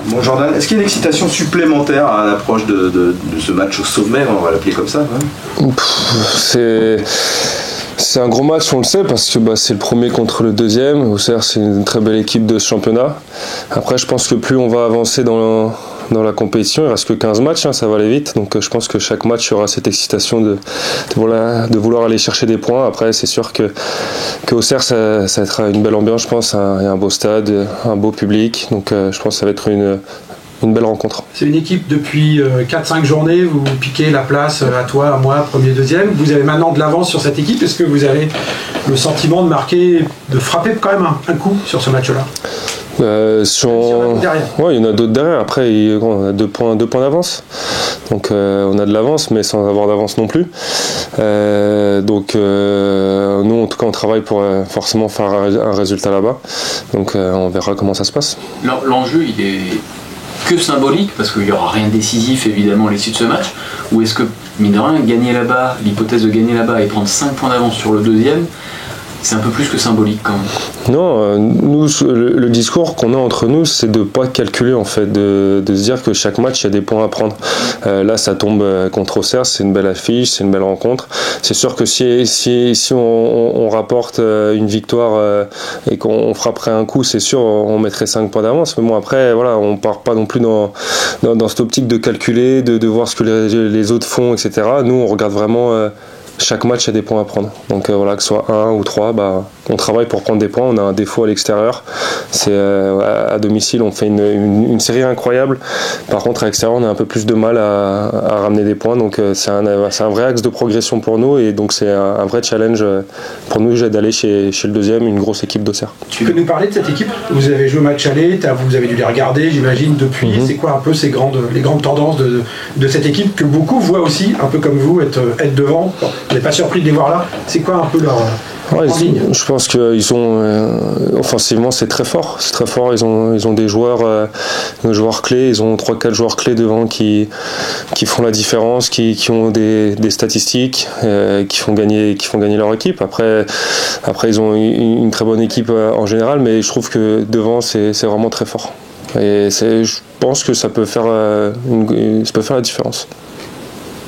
Bon Jordan, est-ce qu'il y a une excitation supplémentaire à l'approche de ce match au sommet, on va l'appeler comme ça C'est un gros match, on le sait, parce que c'est le premier contre le deuxième. Auxerre, c'est une très belle équipe de ce championnat. Après, je pense que plus on va avancer dans la compétition, il ne reste que 15 matchs, ça va aller vite. Donc je pense que chaque match, il y aura cette excitation de vouloir aller chercher des points. Après, c'est sûr que Auxerre, ça va être une belle ambiance, je pense. Il y a un beau stade, un beau public. Donc je pense que ça va être une belle rencontre. C'est une équipe depuis 4-5 journées, vous piquez la place à toi, à moi, premier, deuxième. Vous avez maintenant de l'avance sur cette équipe. Est-ce que vous avez le sentiment de frapper quand même un coup sur ce match-là? Il y en a d'autres derrière. Après, on a deux points d'avance. Donc on a de l'avance, mais sans avoir d'avance non plus. Nous, en tout cas, on travaille pour forcément faire un résultat là-bas. Donc on verra comment ça se passe. L'enjeu, il est que symbolique, parce qu'il n'y aura rien de décisif évidemment à l'issue de ce match, ou est-ce que, mine de rien, gagner là-bas, l'hypothèse de gagner là-bas et prendre 5 points d'avance sur le deuxième, c'est un peu plus que symbolique quand même? Non, nous, le discours qu'on a entre nous, c'est de ne pas calculer en fait, de se dire que chaque match, il y a des points à prendre. Là, ça tombe contre Auxerre, c'est une belle affiche, c'est une belle rencontre. C'est sûr que si on rapporte une victoire et qu'on frapperait un coup, c'est sûr, on mettrait 5 points d'avance. Mais bon, après, voilà, on part pas non plus dans cette optique de calculer, de voir ce que les autres font, etc. Nous, on regarde vraiment... chaque match a des points à prendre. Donc que ce soit 1 ou 3, on travaille pour prendre des points. On a un défaut à l'extérieur. C'est à domicile, on fait une série incroyable. Par contre, à l'extérieur, on a un peu plus de mal à ramener des points. Donc c'est un vrai axe de progression pour nous. Et donc c'est un vrai challenge pour nous d'aller chez le deuxième, une grosse équipe d'Auxerre. Tu peux nous parler de cette équipe? Vous avez joué au match aller, vous avez dû les regarder, j'imagine, depuis. C'est quoi un peu les grandes tendances de cette équipe que beaucoup voient aussi, un peu comme vous, être devant? Vous n'êtes pas surpris de les voir là? C'est quoi un peu leur ligne? Je pense qu'ils sont offensivement, c'est très fort. C'est très fort. Ils ont des joueurs clés. Ils ont 3-4 joueurs clés devant qui font la différence, qui ont des statistiques, qui font gagner leur équipe. Après ils ont une très bonne équipe en général, mais je trouve que devant c'est vraiment très fort. Et je pense que ça peut faire la différence.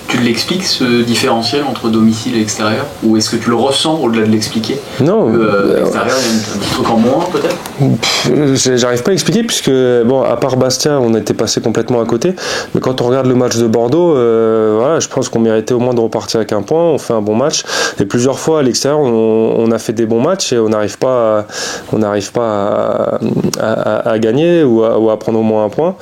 Tu l'expliques, ce différentiel entre domicile et extérieur? Ou est-ce que tu le ressens au-delà de l'expliquer? Non. L'extérieur, il y a un petit truc en moins peut-être? J'arrive pas à expliquer puisque, à part Bastia, on était passé complètement à côté. Mais quand on regarde le match de Bordeaux, je pense qu'on méritait au moins de repartir avec un point. On fait un bon match. Et plusieurs fois à l'extérieur, on a fait des bons matchs et on n'arrive pas à gagner ou à prendre au moins un point.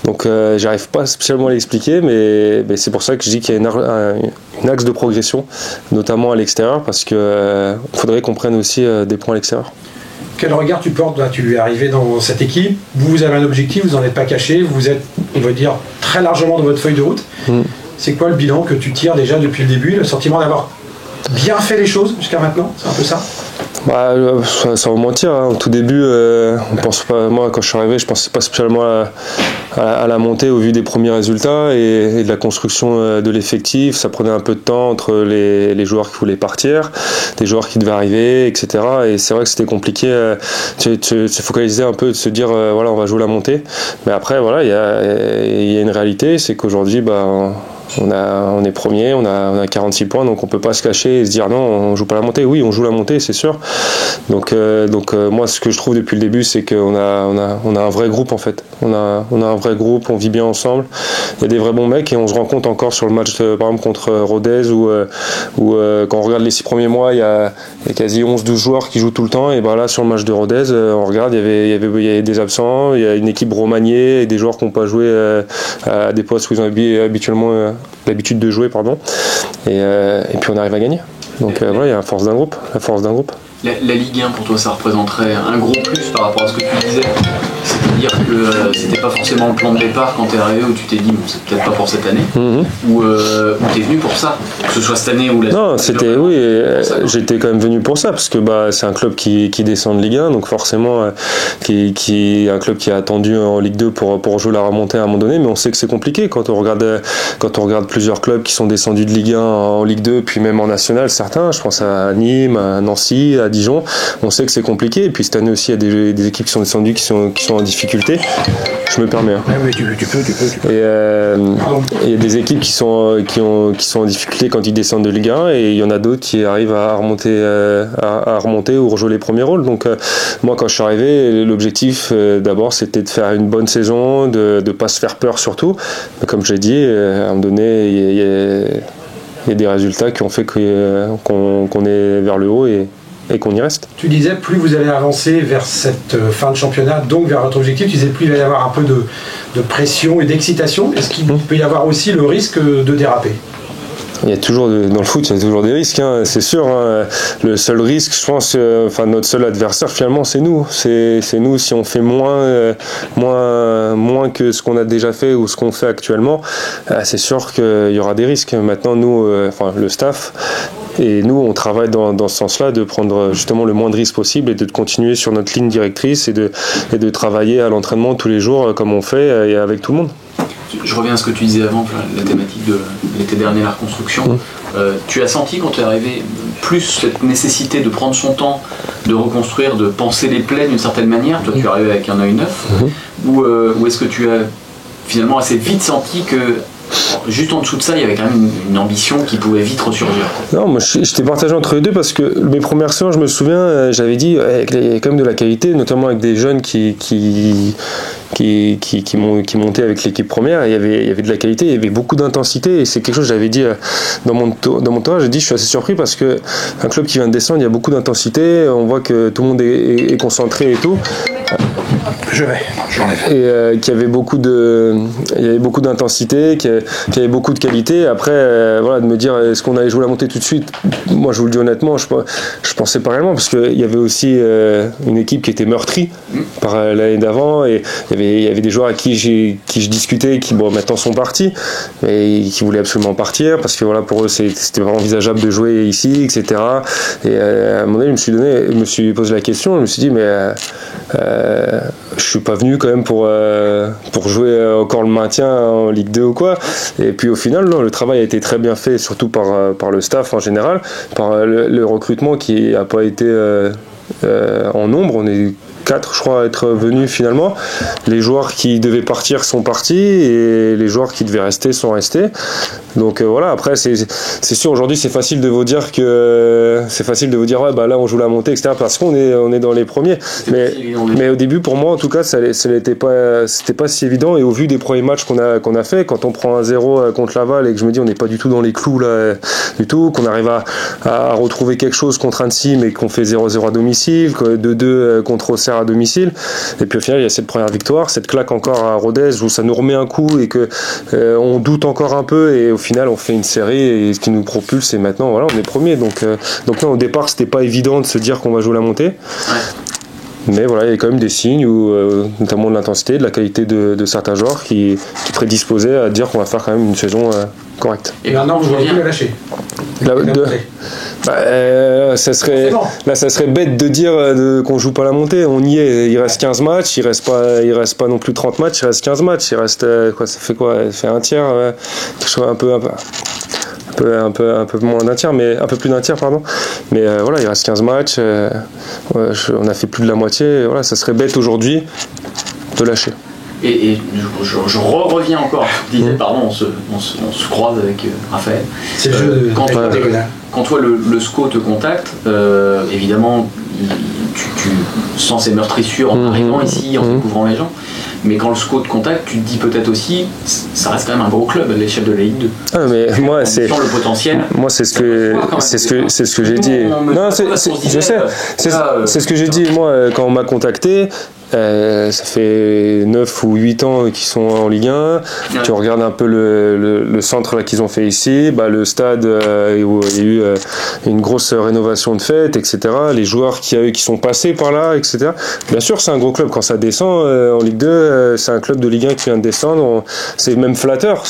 Donc j'arrive pas spécialement à l'expliquer, mais c'est pour ça que je dis qu'il y a un axe de progression, notamment à l'extérieur, parce qu'il faudrait qu'on prenne aussi des points à l'extérieur. Quel regard tu portes? Tu es arrivé dans cette équipe, vous avez un objectif, vous n'en êtes pas caché, vous êtes, on va dire, très largement dans votre feuille de route. C'est quoi le bilan que tu tires déjà depuis le début? Le sentiment d'avoir bien fait les choses jusqu'à maintenant? C'est un peu ça? Sans mentir, au tout début, on pense pas. Moi, quand je suis arrivé, je pensais pas spécialement à la montée au vu des premiers résultats et de la construction de l'effectif. Ça prenait un peu de temps entre les joueurs qui voulaient partir, des joueurs qui devaient arriver, etc. Et c'est vrai que c'était compliqué. Se focaliser un peu, de se dire on va jouer la montée. Mais après, il y a une réalité, c'est qu'aujourd'hui, on est premier, on a 46 points, donc on peut pas se cacher et se dire non, on joue pas la montée. Oui, on joue la montée, c'est sûr. Donc moi, ce que je trouve depuis le début, c'est qu'on a un vrai groupe en fait. On a un vrai groupe, on vit bien ensemble. Il y a des vrais bons mecs et on se rend compte encore sur le match par exemple contre Rodez où quand on regarde les 6 premiers mois, il y a quasi 11-12 joueurs qui jouent tout le temps. Et là sur le match de Rodez, on regarde, il y avait des absents, il y a une équipe remaniée et des joueurs qui n'ont pas joué à des postes où ils ont habituellement l'habitude de jouer, et puis on arrive à gagner. Donc il y a la force d'un groupe. La Ligue 1 pour toi, ça représenterait un gros plus par rapport à ce que tu disais? C'est-à-dire que c'était pas forcément le plan de départ quand t'es arrivé où tu t'es dit c'est peut-être pas pour cette année, ou t'es venu pour ça, que ce soit cette année ou la Non, j'étais quand même venu pour ça parce que c'est un club qui descend de Ligue 1, donc forcément qui un club qui a attendu en Ligue 2 pour jouer la remontée à un moment donné, mais on sait que c'est compliqué quand on regarde plusieurs clubs qui sont descendus de Ligue 1 en Ligue 2 puis même en National, certains, je pense à Nîmes, à Nancy, à Dijon, on sait que c'est compliqué. Et puis cette année aussi, il y a des équipes qui sont descendues qui sont en difficulté. difficulté, je me permets. Hein. Ouais, mais tu peux. Et il y a des équipes qui sont en difficulté quand ils descendent de Ligue 1 et il y en a d'autres qui arrivent à remonter ou rejouer les premiers rôles. Donc moi quand je suis arrivé, l'objectif d'abord c'était de faire une bonne saison, de ne pas se faire peur surtout. Mais comme je l'ai dit, à un moment donné il y a des résultats qui ont fait qu'on est vers le haut et qu'on y reste. Tu disais, plus vous allez avancer vers cette fin de championnat, donc vers votre objectif, tu disais, plus il va y avoir un peu de pression et d'excitation. Est-ce qu'il peut y avoir aussi le risque de déraper ? Il y a toujours, dans le foot, il y a toujours des risques, hein, c'est sûr. Hein. Le seul risque, je pense, notre seul adversaire, finalement, c'est nous. C'est nous, si on fait moins que ce qu'on a déjà fait ou ce qu'on fait actuellement, c'est sûr qu'il y aura des risques. Maintenant, nous, le staff, et nous, on travaille dans ce sens-là, de prendre justement le moins de risques possible et de continuer sur notre ligne directrice et de travailler à l'entraînement tous les jours comme on fait et avec tout le monde. Je reviens à ce que tu disais avant, la thématique de l'été dernier, la reconstruction. Tu as senti quand tu es arrivé plus cette nécessité de prendre son temps, de reconstruire, de penser les plaies d'une certaine manière. Toi, tu es arrivé avec un œil neuf. Ou est-ce que tu as finalement assez vite senti que juste en dessous de ça, il y avait quand même une ambition qui pouvait vite ressurgir? Non, moi j'étais partagé entre les deux parce que mes premières séances, je me souviens, j'avais dit, il y a quand même de la qualité, notamment avec des jeunes qui montaient avec l'équipe première. Il y avait de la qualité, il y avait beaucoup d'intensité et c'est quelque chose que j'avais dit dans mon tour. J'ai dit, je suis assez surpris parce que un club qui vient de descendre, il y a beaucoup d'intensité, on voit que tout le monde est concentré et tout. Et qu'il y avait beaucoup d'intensité, qu'il y avait beaucoup de qualité. Après, de me dire est-ce qu'on allait jouer la montée tout de suite, moi je vous le dis honnêtement, je pensais pas réellement parce qu'il y avait aussi une équipe qui était meurtrie par l'année d'avant et il y avait des joueurs à qui je discutais qui maintenant sont partis mais qui voulaient absolument partir parce que pour eux c'était vraiment envisageable de jouer ici, etc. Et à un moment donné je me suis posé la question, je me suis dit mais je suis pas venu quand même pour jouer encore le maintien en Ligue 2 ou quoi. Et puis au final, non, le travail a été très bien fait, surtout par le staff en général, par le recrutement qui n'a pas été en nombre. On est 4, je crois, à être venus finalement. Les joueurs qui devaient partir sont partis et les joueurs qui devaient rester sont restés. Donc après c'est sûr aujourd'hui c'est facile de vous dire là on joue la montée, etc. parce qu'on est dans les premiers. Mais au début pour moi en tout cas c'était pas si évident et au vu des premiers matchs qu'on a fait, quand on prend 1-0 contre Laval et que je me dis on n'est pas du tout dans les clous là du tout, qu'on arrive à retrouver quelque chose contre Annecy mais qu'on fait 0-0 à domicile, 2-2 contre Auxerre à domicile et puis au final il y a cette première victoire, cette claque encore à Rodez où ça nous remet un coup et que on doute encore un peu et au final on fait une série et ce qui nous propulse et maintenant on est premier donc là au départ c'était pas évident de se dire qu'on va jouer la montée mais il y a quand même des signes où notamment de l'intensité, de la qualité de certains joueurs qui prédisposaient à dire qu'on va faire quand même une saison correcte. Et maintenant vous voulez plus la lâcher. Ça serait bête de dire qu'on joue pas la montée. On y est, il reste 15 matchs, il reste pas non plus 30 matchs, il reste 15 matchs, il reste ça fait un tiers, un peu moins d'un tiers, mais un peu plus d'un tiers, pardon. Mais il reste 15 matchs, on a fait plus de la moitié, ça serait bête aujourd'hui de lâcher. Et je reviens encore, je disais, pardon, on se croise avec Raphaël. C'est le jeu quand toi le SCO te contacte, évidemment, tu sens ces meurtrissures en arrivant ici, en découvrant les gens. Mais quand le SCO te contacte, tu te dis peut-être aussi, ça reste quand même un gros club à l'échelle de la Ligue 2. Ah mais moi c'est le potentiel. Moi c'est ce que j'ai dit. Non, je sais. C'est ce que j'ai dit moi quand on m'a contacté. Ça fait 9 ou 8 ans qu'ils sont en Ligue 1. Ouais. Tu regardes un peu le centre là qu'ils ont fait ici, le stade où il y a eu une grosse rénovation de fête, etc. Les joueurs qui sont passés par là, etc. Bien sûr, c'est un gros club. Quand ça descend en Ligue 2, c'est un club de Ligue 1 qui vient de descendre. C'est même flatteur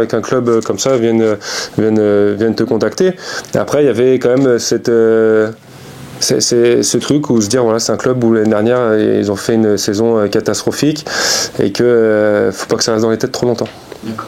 qu'un club comme ça vienne te contacter. Et après, il y avait quand même c'est ce truc où se dire c'est un club où l'année dernière ils ont fait une saison catastrophique et que faut pas que ça reste dans les têtes trop longtemps. D'accord.